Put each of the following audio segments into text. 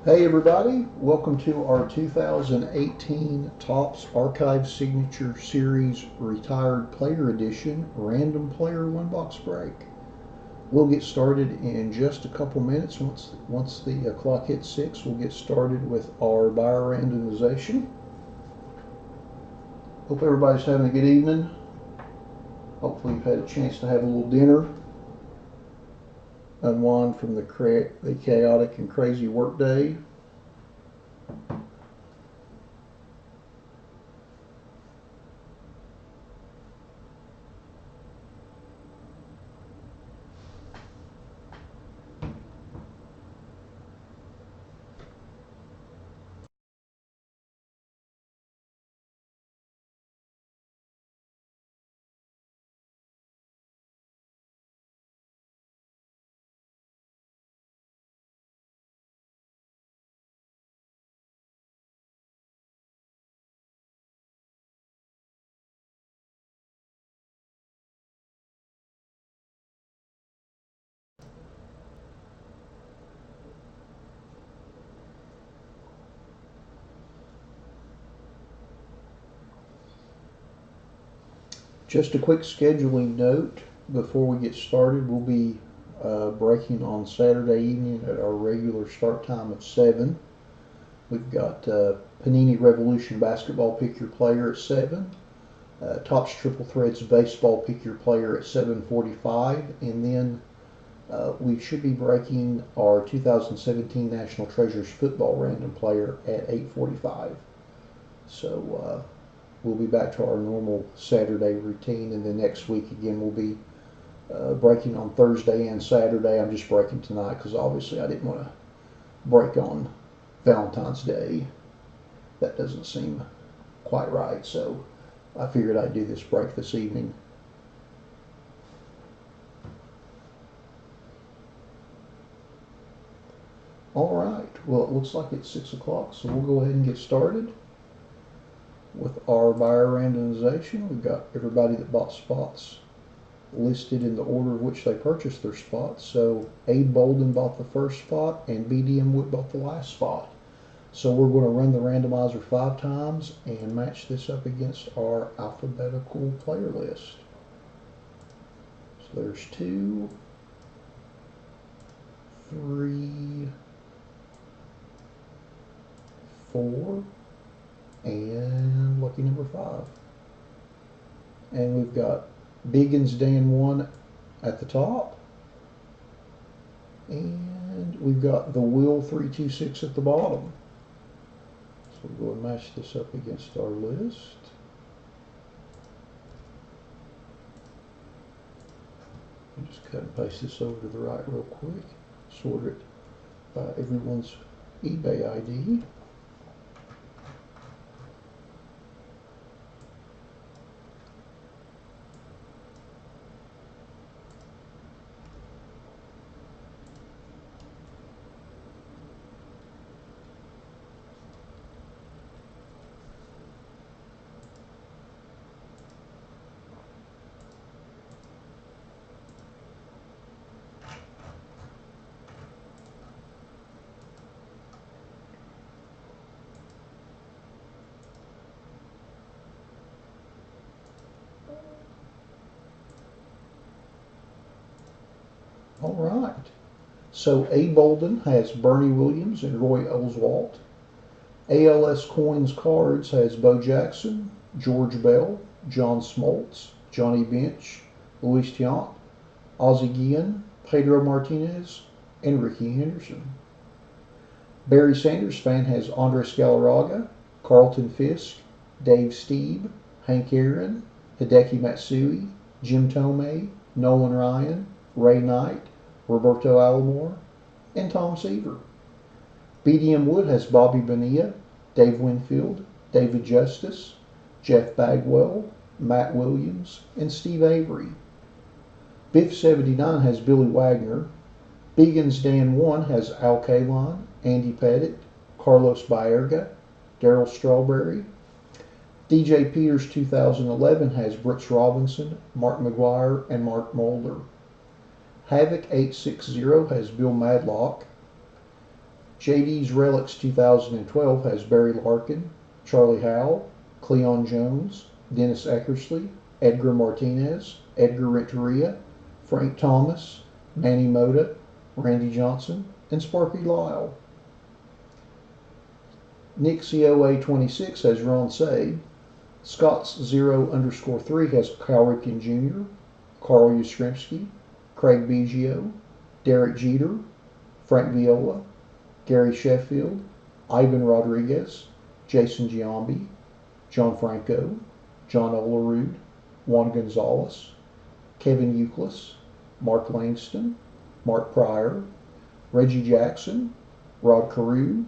Hey everybody, welcome to our 2018 Topps Archive Signature Series Retired Player Edition Random Player One Box Break. We'll get started in just a couple minutes. Once the clock hits 6, we'll get started with our buyer randomization. Hope everybody's having a good evening. Hopefully you've had a chance to have a little dinner, unwind from the chaotic and crazy workday. Just a quick scheduling note before we get started. We'll be breaking on Saturday evening at our regular start time of 7. We've got Panini Revolution Basketball Pick Your Player at 7, Topps Triple Threads Baseball Pick Your Player at 7:45, and then we should be breaking our 2017 National Treasures Football Random Player at 8:45. So we'll be back to our normal Saturday routine, and then next week again we'll be breaking on Thursday and Saturday. I'm just breaking tonight because obviously I didn't want to break on Valentine's Day. That doesn't seem quite right, so I figured I'd do this break this evening. All right, well, it looks like it's 6 o'clock, so we'll go ahead and get started with our buyer randomization. We've got everybody that bought spots listed in the order of which they purchased their spots. So A. Bolden bought the first spot and BDM Wood bought the last spot. So we're going to run the randomizer 5 times and match this up against our alphabetical player list. So there's 2, 3, 4, and lucky number 5. And we've got Biggins Dan 1 at the top, and we've got the Will 326 at the bottom. So we'll go and match this up against our list. And just cut and paste this over to the right real quick. Sort it by everyone's eBay ID. All right. So A. Bolden has Bernie Williams and Roy Oswalt. ALS Coins Cards has Bo Jackson, George Bell, John Smoltz, Johnny Bench, Luis Tiant, Ozzie Guillen, Pedro Martinez, and Ricky Henderson. Barry Sanders fan has Andres Galarraga, Carlton Fisk, Dave Steeb, Hank Aaron, Hideki Matsui, Jim Tomei, Nolan Ryan, Ray Knight, Roberto Alomar, and Tom Seaver. BDM Wood has Bobby Bonilla, Dave Winfield, David Justice, Jeff Bagwell, Matt Williams, and Steve Avery. Biff 79 has Billy Wagner. Biggins Dan 1 has Al Kaline, Andy Pettit, Carlos Baerga, Darryl Strawberry. DJ Peters 2011 has Brooks Robinson, Mark McGuire, and Mark Mulder. Havoc 860 has Bill Madlock. JD's Relics 2012 has Barry Larkin, Charlie Howell, Cleon Jones, Dennis Eckersley, Edgar Martinez, Edgar Renteria, Frank Thomas, Manny Mota, Randy Johnson, and Sparky Lyle. Nick COA 26 has Ron Sade. Scott's 0_3 has Cal Ripken Jr., Carl Yastrzemski, Craig Biggio, Derek Jeter, Frank Viola, Gary Sheffield, Ivan Rodriguez, Jason Giambi, John Franco, John Olerud, Juan Gonzalez, Kevin Euclid, Mark Langston, Mark Pryor, Reggie Jackson, Rod Carew,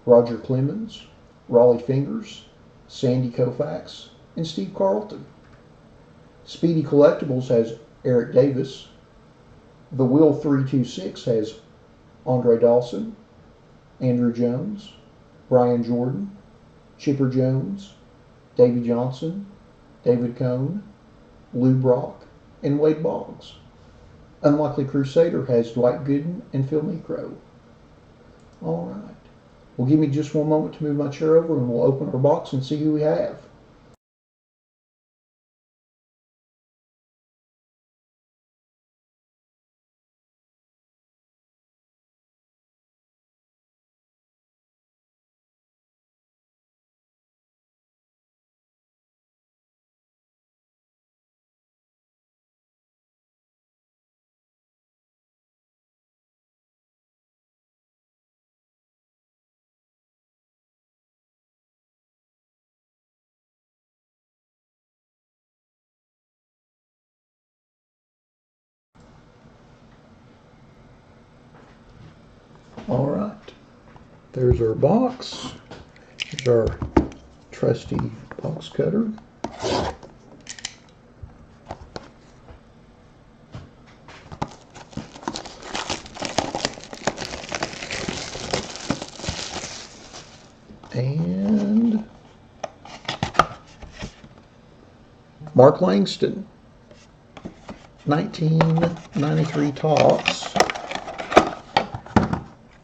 Roger Clemens, Raleigh Fingers, Sandy Koufax, and Steve Carlton. Speedy Collectibles has Eric Davis. The Will 326 has Andre Dawson, Andrew Jones, Brian Jordan, Chipper Jones, Davey Johnson, David Cohn, Lou Brock, and Wade Boggs. Unlikely Crusader has Dwight Gooden and Phil Necro. All right. Well, give me just one moment to move my chair over and we'll open our box and see who we have. All right. There's our box. Here's our trusty box cutter. And Mark Langston, 1993 Topps,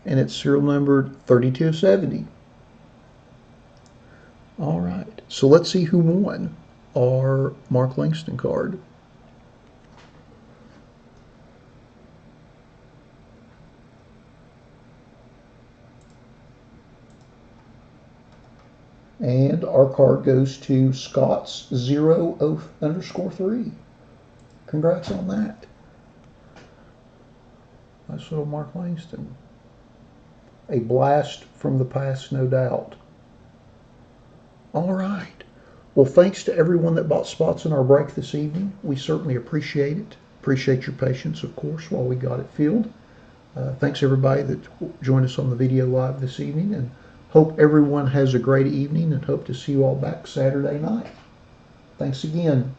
and it's serial numbered 3270. All right, so let's see who won our Mark Langston card. And our card goes to Scott's 0_3. Congrats on that. Nice little Mark Langston. A blast from the past, no doubt. All right. Well, thanks to everyone that bought spots in our break this evening. We certainly appreciate it. Appreciate your patience, of course, while we got it filled. Thanks everybody that joined us on the video live this evening, and hope everyone has a great evening and hope to see you all back Saturday night. Thanks again.